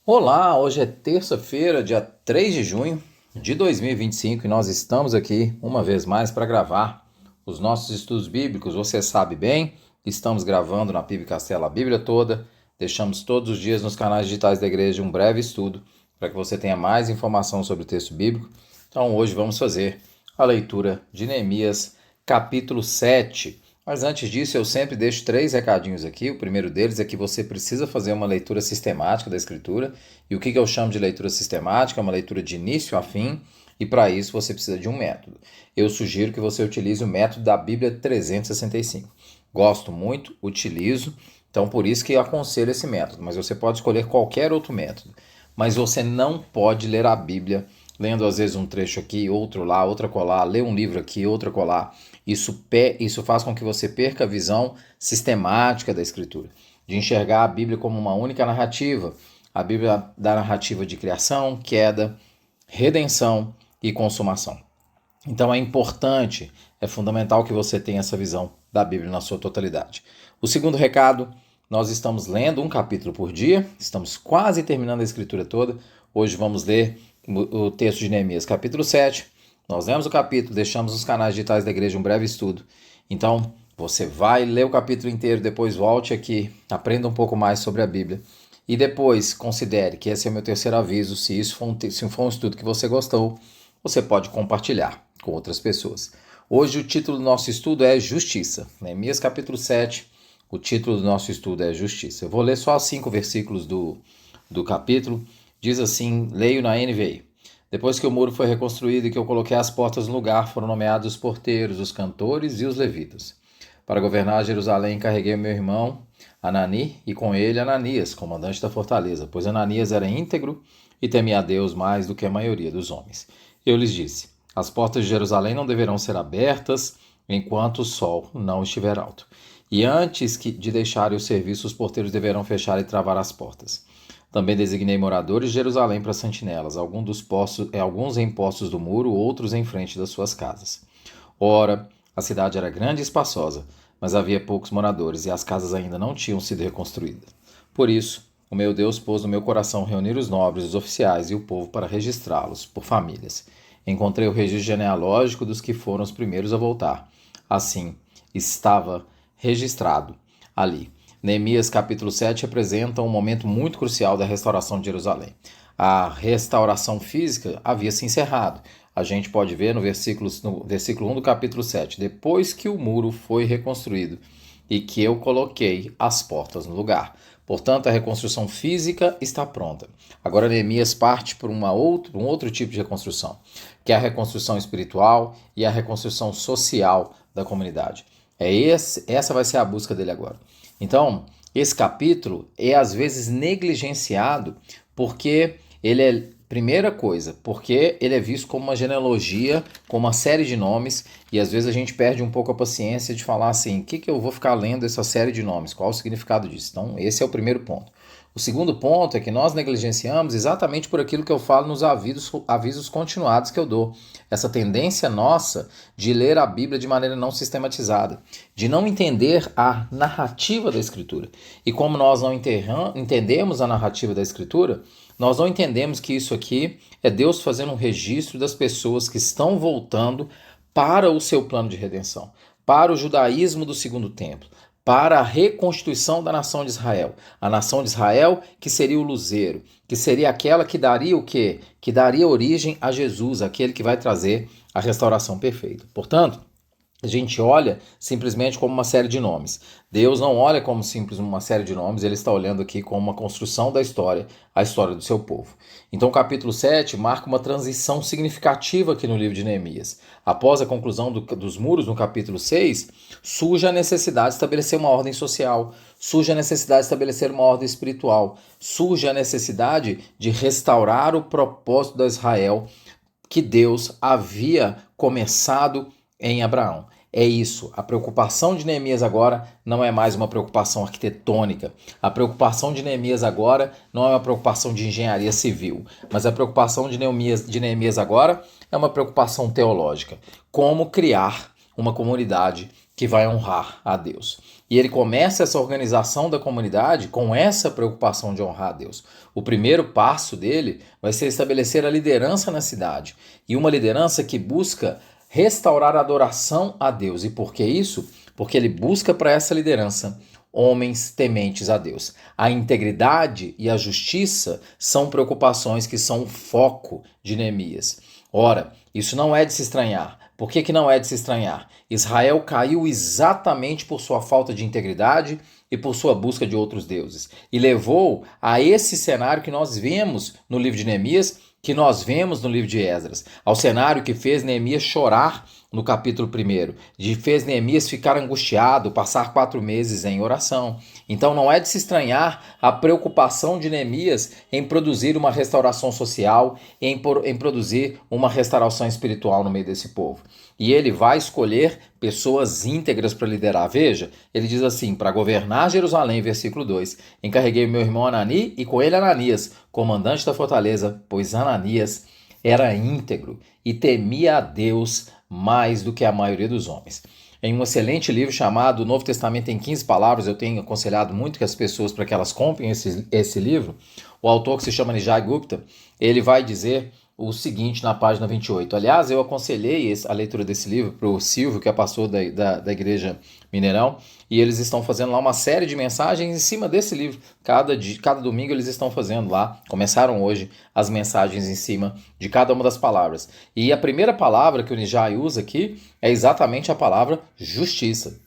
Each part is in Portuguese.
Olá, hoje é terça-feira, dia 3 de junho de 2025 e nós estamos aqui uma vez mais para gravar os nossos estudos bíblicos. Você sabe bem, estamos gravando na PIB Castelo a Bíblia toda, deixamos todos os dias nos canais digitais da igreja um breve estudo para que você tenha mais informação sobre o texto bíblico. Então hoje vamos fazer a leitura de Neemias, capítulo 7. Mas antes disso, eu sempre deixo 3 recadinhos aqui. O primeiro deles é que você precisa fazer uma leitura sistemática da Escritura. E o que eu chamo de leitura sistemática? É uma leitura de início a fim, e para isso você precisa de um método. Eu sugiro que você utilize o método da Bíblia 365. Gosto muito, utilizo, então por isso que eu aconselho esse método. Mas você pode escolher qualquer outro método. Mas você não pode ler a Bíblia lendo às vezes um trecho aqui, outro lá, outra colar, ler um livro aqui, outra colar. Isso faz com que você perca a visão sistemática da Escritura, de enxergar a Bíblia como uma única narrativa. A Bíblia dá narrativa de criação, queda, redenção e consumação. Então é importante, é fundamental que você tenha essa visão da Bíblia na sua totalidade. O segundo recado, nós estamos lendo um capítulo por dia, estamos quase terminando a escritura toda. Hoje vamos ler o texto de Neemias, capítulo 7. Nós lemos o capítulo, deixamos nos canais digitais da igreja um breve estudo. Então, você vai ler o capítulo inteiro, depois volte aqui, aprenda um pouco mais sobre a Bíblia. E depois, considere que esse é o meu terceiro aviso. Se for um estudo que você gostou, você pode compartilhar com outras pessoas. Hoje o título do nosso estudo é Justiça. Neemias capítulo 7, o título do nosso estudo é Justiça. Eu vou ler só 5 versículos do capítulo. Diz assim, leio na NVI. Depois que o muro foi reconstruído e que eu coloquei as portas no lugar, foram nomeados os porteiros, os cantores e os levitas. Para governar Jerusalém, encarreguei o meu irmão Anani e com ele Ananias, comandante da fortaleza, pois Ananias era íntegro e temia a Deus mais do que a maioria dos homens. Eu lhes disse, as portas de Jerusalém não deverão ser abertas enquanto o sol não estiver alto. E antes de deixarem o serviço, os porteiros deverão fechar e travar as portas. Também designei moradores de Jerusalém para sentinelas, alguns em postos do muro, outros em frente das suas casas. Ora, a cidade era grande e espaçosa, mas havia poucos moradores e as casas ainda não tinham sido reconstruídas. Por isso, o meu Deus pôs no meu coração reunir os nobres, os oficiais e o povo para registrá-los por famílias. Encontrei o registro genealógico dos que foram os primeiros a voltar. Assim, estava registrado ali. Neemias capítulo 7 representa um momento muito crucial da restauração de Jerusalém. A restauração física havia se encerrado. A gente pode ver no versículo 1 do capítulo 7, depois que o muro foi reconstruído e que eu coloquei as portas no lugar. Portanto, a reconstrução física está pronta. Agora Neemias parte por um outro tipo de reconstrução, que é a reconstrução espiritual e a reconstrução social da comunidade. Essa vai ser a busca dele agora. Então, esse capítulo é às vezes negligenciado porque ele é, primeira coisa, porque ele é visto como uma genealogia, com uma série de nomes, e às vezes a gente perde um pouco a paciência de falar assim, o que eu vou ficar lendo essa série de nomes? Qual o significado disso? Então, esse é o primeiro ponto. O segundo ponto é que nós negligenciamos exatamente por aquilo que eu falo nos avisos continuados que eu dou. Essa tendência nossa de ler a Bíblia de maneira não sistematizada, de não entender a narrativa da Escritura. E como nós não entendemos a narrativa da Escritura, nós não entendemos que isso aqui é Deus fazendo um registro das pessoas que estão voltando para o seu plano de redenção, para o judaísmo do segundo templo, para a reconstituição da nação de Israel. A nação de Israel que seria o luzeiro, que seria aquela que daria o quê? Que daria origem a Jesus, aquele que vai trazer a restauração perfeita. Portanto, a gente olha simplesmente como uma série de nomes. Deus não olha como simples uma série de nomes, ele está olhando aqui como uma construção da história, a história do seu povo. Então o capítulo 7 marca uma transição significativa aqui no livro de Neemias. Após a conclusão dos muros no capítulo 6, surge a necessidade de estabelecer uma ordem social, surge a necessidade de estabelecer uma ordem espiritual, surge a necessidade de restaurar o propósito de Israel que Deus havia começado em Abraão. É isso, a preocupação de Neemias agora não é mais uma preocupação arquitetônica. A preocupação de Neemias agora não é uma preocupação de engenharia civil, mas a preocupação de Neemias agora é uma preocupação teológica. Como criar uma comunidade que vai honrar a Deus. E ele começa essa organização da comunidade com essa preocupação de honrar a Deus. O primeiro passo dele vai ser estabelecer a liderança na cidade. E uma liderança que busca restaurar a adoração a Deus. E por que isso? Porque ele busca para essa liderança homens tementes a Deus. A integridade e a justiça são preocupações que são o foco de Neemias. Ora, isso não é de se estranhar. Por que não é de se estranhar? Israel caiu exatamente por sua falta de integridade e por sua busca de outros deuses. E levou a esse cenário que nós vemos no livro de Neemias, que nós vemos no livro de Esdras, ao cenário que fez Neemias chorar no capítulo 1, fez Neemias ficar angustiado, passar 4 meses em oração. Então não é de se estranhar a preocupação de Neemias em produzir uma restauração social, em produzir uma restauração espiritual no meio desse povo. E ele vai escolher pessoas íntegras para liderar. Veja, ele diz assim, para governar Jerusalém, versículo 2, encarreguei meu irmão Anani e com ele Ananias, comandante da fortaleza, pois Ananias era íntegro e temia a Deus mais do que a maioria dos homens. Em um excelente livro chamado Novo Testamento em 15 Palavras, eu tenho aconselhado muito que as pessoas para que elas comprem esse livro, o autor, que se chama Nijai Gupta, ele vai dizer o seguinte na página 28. Aliás, eu aconselhei a leitura desse livro para o Silvio, que é pastor da Igreja Mineirão, e eles estão fazendo lá uma série de mensagens em cima desse livro. Cada domingo eles estão fazendo lá, começaram hoje as mensagens em cima de cada uma das palavras. E a primeira palavra que o Nijai usa aqui é exatamente a palavra justiça.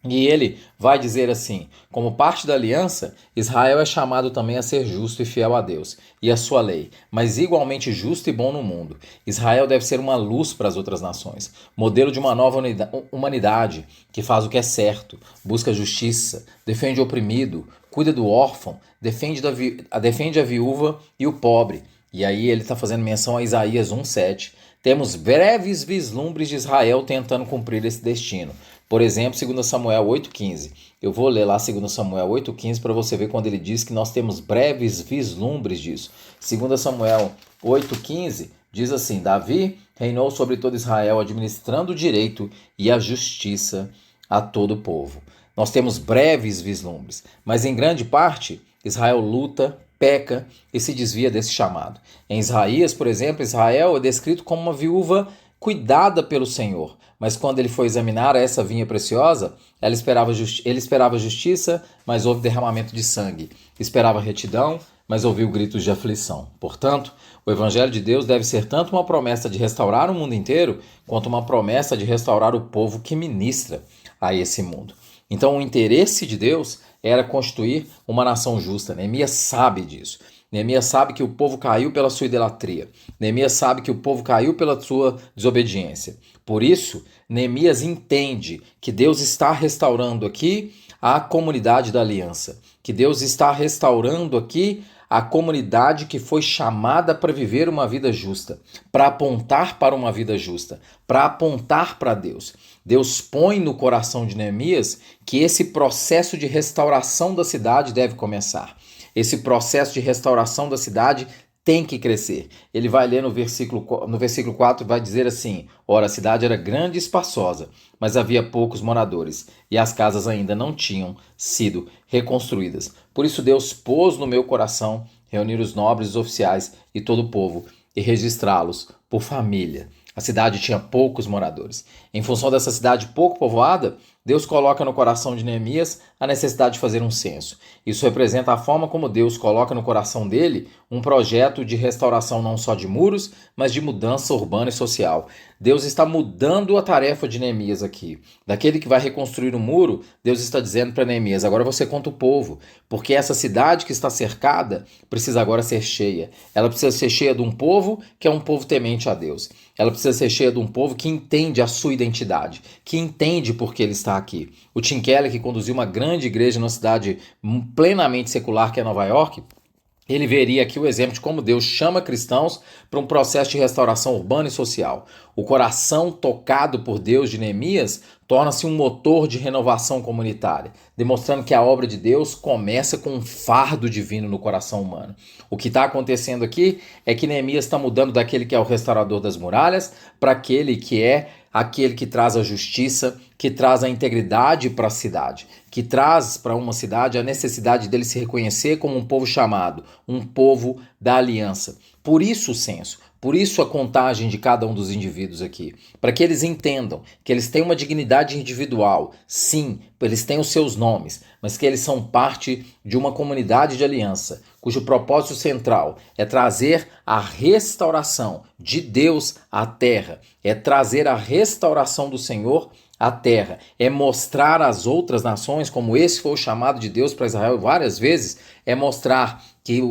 E ele vai dizer assim, como parte da aliança, Israel é chamado também a ser justo e fiel a Deus e a sua lei, mas igualmente justo e bom no mundo. Israel deve ser uma luz para as outras nações, modelo de uma nova humanidade que faz o que é certo, busca justiça, defende o oprimido, cuida do órfão, defende a viúva e o pobre. E aí ele está fazendo menção a Isaías 1,7. Temos breves vislumbres de Israel tentando cumprir esse destino. Por exemplo, 2 Samuel 8,15. Eu vou ler lá 2 Samuel 8,15 para você ver quando ele diz que nós temos breves vislumbres disso. 2 Samuel 8,15 diz assim, Davi reinou sobre todo Israel, administrando o direito e a justiça a todo o povo. Nós temos breves vislumbres, mas em grande parte, Israel luta, peca e se desvia desse chamado. Em Isaías, por exemplo, Israel é descrito como uma viúva cuidada pelo Senhor, mas quando ele foi examinar essa vinha preciosa, ele esperava justiça, mas houve derramamento de sangue. Esperava retidão, mas ouviu gritos de aflição. Portanto, o Evangelho de Deus deve ser tanto uma promessa de restaurar o mundo inteiro, quanto uma promessa de restaurar o povo que ministra a esse mundo. Então, o interesse de Deus era constituir uma nação justa. Neemias sabe disso. Neemias sabe que o povo caiu pela sua idolatria. Neemias sabe que o povo caiu pela sua desobediência. Por isso, Neemias entende que Deus está restaurando aqui a comunidade da aliança, que Deus está restaurando aqui a comunidade que foi chamada para viver uma vida justa, para apontar para uma vida justa, para apontar para Deus. Deus põe no coração de Neemias que esse processo de restauração da cidade deve começar. Esse processo de restauração da cidade tem que crescer. Ele vai ler no versículo 4, vai dizer assim, ora, a cidade era grande e espaçosa, mas havia poucos moradores, e as casas ainda não tinham sido reconstruídas. Por isso Deus pôs no meu coração reunir os nobres, os oficiais e todo o povo, e registrá-los por família. A cidade tinha poucos moradores. Em função dessa cidade pouco povoada, Deus coloca no coração de Neemias a necessidade de fazer um censo. Isso representa a forma como Deus coloca no coração dele um projeto de restauração não só de muros, mas de mudança urbana e social. Deus está mudando a tarefa de Neemias aqui. Daquele que vai reconstruir o muro, Deus está dizendo para Neemias, agora você conta o povo, porque essa cidade que está cercada precisa agora ser cheia. Ela precisa ser cheia de um povo que é um povo temente a Deus. Ela precisa ser cheia de um povo que entende a sua identidade, que entende por que ele está aqui. O Tim Keller, que conduziu uma grande igreja numa cidade plenamente secular que é Nova York, ele veria aqui o exemplo de como Deus chama cristãos para um processo de restauração urbana e social. O coração tocado por Deus de Neemias torna-se um motor de renovação comunitária, demonstrando que a obra de Deus começa com um fardo divino no coração humano. O que está acontecendo aqui é que Neemias está mudando daquele que é o restaurador das muralhas para aquele que é aquele que traz a justiça, que traz a integridade para a cidade, que traz para uma cidade a necessidade dele se reconhecer como um povo chamado, um povo da aliança. Por isso o censo, por isso a contagem de cada um dos indivíduos aqui, para que eles entendam que eles têm uma dignidade individual, sim, eles têm os seus nomes, mas que eles são parte de uma comunidade de aliança, cujo propósito central é trazer a restauração de Deus à terra, é trazer a restauração do Senhor à terra, é mostrar às outras nações, como esse foi o chamado de Deus para Israel várias vezes, é mostrar que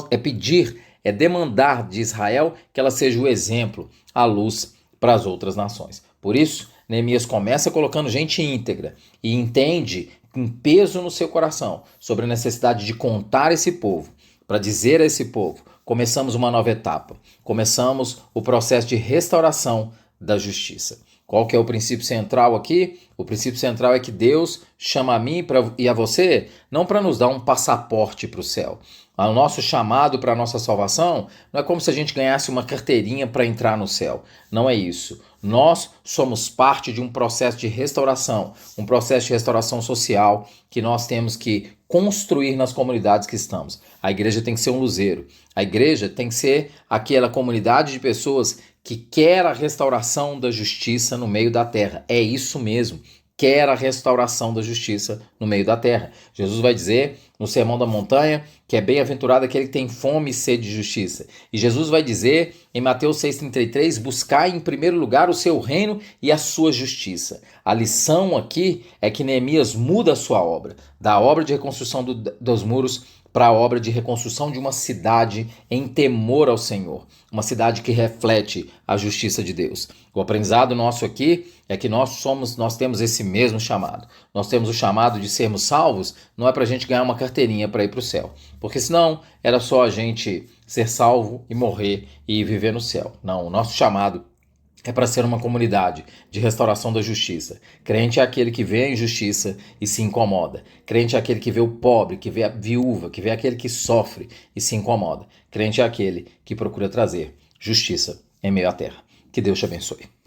é pedir, é demandar de Israel que ela seja o exemplo, a luz para as outras nações. Por isso, Neemias começa colocando gente íntegra e entende com peso no seu coração sobre a necessidade de contar esse povo, para dizer a esse povo, começamos uma nova etapa, começamos o processo de restauração da justiça. Qual que é o princípio central aqui? O princípio central é que Deus chama a mim e a você não para nos dar um passaporte para o céu. O nosso chamado para a nossa salvação não é como se a gente ganhasse uma carteirinha para entrar no céu. Não é isso. Nós somos parte de um processo de restauração, um processo de restauração social que nós temos que construir nas comunidades que estamos. A igreja tem que ser um luzeiro. A igreja tem que ser aquela comunidade de pessoas que quer a restauração da justiça no meio da terra. É isso mesmo. Quer a restauração da justiça no meio da terra. Jesus vai dizer no Sermão da Montanha que é bem-aventurado aquele que tem fome e sede de justiça. E Jesus vai dizer em Mateus 6,33, buscai em primeiro lugar o seu reino e a sua justiça. A lição aqui é que Neemias muda a sua obra, da obra de reconstrução dos muros para a obra de reconstrução de uma cidade em temor ao Senhor, uma cidade que reflete a justiça de Deus. O aprendizado nosso aqui é que nós temos esse mesmo chamado. Nós temos o chamado de sermos salvos, não é para a gente ganhar uma carteirinha para ir para o céu, porque senão era só a gente ser salvo e morrer e viver no céu. Não, o nosso chamado é para ser uma comunidade de restauração da justiça. Crente é aquele que vê a injustiça e se incomoda. Crente é aquele que vê o pobre, que vê a viúva, que vê aquele que sofre e se incomoda. Crente é aquele que procura trazer justiça em meio à terra. Que Deus te abençoe.